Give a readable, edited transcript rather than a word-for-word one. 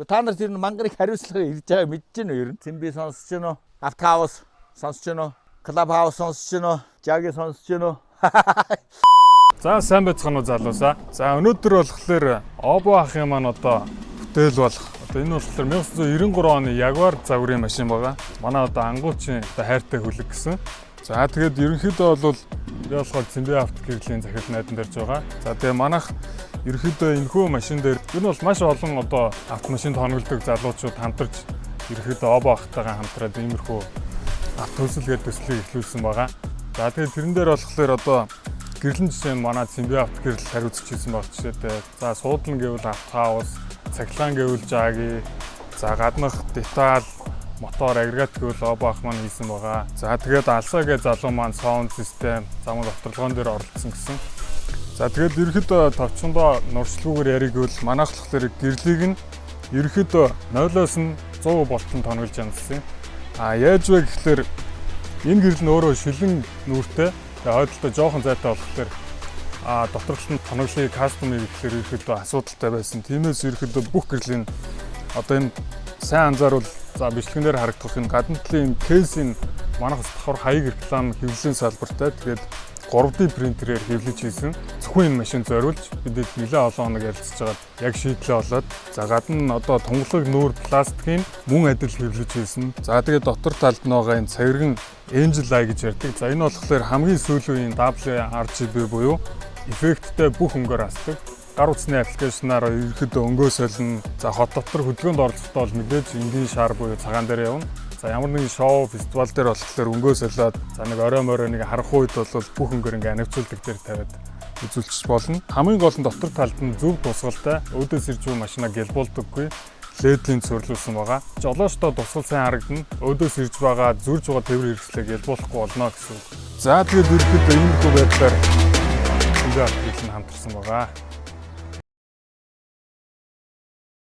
Та нар тэр мангарыг хариуцлага ирж байгаа мэдэж байна уу ер нь? Цэмби сонсож байна уу? Автхаус сонсож байна уу? Клабхаус сонсож байна уу? Жаги сонсож байна уу? За сайн байцгаана уу залуусаа. За өнөөдөр болохоор Обо ахын маань одоо бүтээл болох. Одоо энэ болохоор 1993 оны Jaguar загварын машин байгаа. Манай одоо ангуучийн одоо хайртай хүлэг гэсэн. За тэгээд ерөнхийдөө бол ялхаг Цэмбэ автогэрлийн захирал найдан дэрж байгаа. За тэгээ манайх ерөнхийдөө энэхүү машин дээр ер нь бол маш олон одоо автомашин тоногддог залуучууд хамтарч ерөнхийдөө Обо ахтайгаа хамтраад иймэрхүү автотөсөлгээд төслийг эхлүүлсэн байгаа. За тэгээд тэрэн дээр болохоор одоо гэрлэн жишээ нь манай Цэмбэ автогэрл хариуцж хийсэн баг жишээтэй. За суудлан гэвэл автхаус, цахилгаан гэвэл жаги, за гаднах деталь, мотор агрегат гэвэл Обо ах маань хийсэн байгаа. За тэгээд алсаа гэ залуу маань саунд систем, замун доторлогоон дээр оролцсон гэсэн. За тэгээд ерөнхийдөө товчондоо нуршлагүйгээр яриг гэвэл манайх болохоор гэрлийг нь ерөнхийдөө 0-оос нь 100 болтон тонголж ямссан. Яаж вэ гэхээр энэ гэрэл нь өөрөө шилэн нүүртэй. Тэгээ хойдолтой жоохон зайтай болохоор доторх нь тоноглыг кастом хийхээр ерөөхдөө асуудалтай байсан. Тиймээс ерөөхдөө бүх гэрлийн одоо энэ сайн анзааруул за бичлэгнээр харагдах энэ гадна талын кейсийн манайх давхар хаяг реклам хэвлэлийн салбартай. Тэгээд 3D принтерээр хэвлэж хийсэн. Зөвхөн энэ машин зориулж бидэд нэлээд олон хоног ярилцж байгаад яг шийдлээ болоод за гадна нь одоо тунгалаг нүүр пластикийн мөн адил хэвлэж хийсэн. За тэгээд дотор талд нь байгаа энэ цавирган Angel Eye гэж ярьдаг. За энэ болохоор хамгийн сүүлийн WRGB буюу эффекттэй бүх өнгөөр асдаг. Гар утасны аппликейшнаар ерөөхдөө өнгөө солино. За хот дотор хөдөлгөөнд оролцохдоо бол мэдээж энгийн шар буюу цагаан дээр явна. За ямар нэгэн шоу, фестивал дээр болохоор өнгөө солиод за нэг орой морой нэг харах үед бол бүх өнгөөр ингээ анивчуулдаг дээр тавиад үзүүлчих болно. Хамгийн гол нь дотор талд нь зөв тусгалтай өөдөөс ирж буй машинаа гэлбуулдаггүй LED-ийн цөрлүүлсэн байгаа. Жолоочтой тусгал сайн харагдана. Өөдөөс ирж байгаа зүрж байгаа тээвэр хэрэгслээ гэлбуулахгүй болно гэсэн. За тэгээд ерөөхдөө иймэрхүү байдлаар Цэмбэ автогэрл нь хамтарсан байгаа.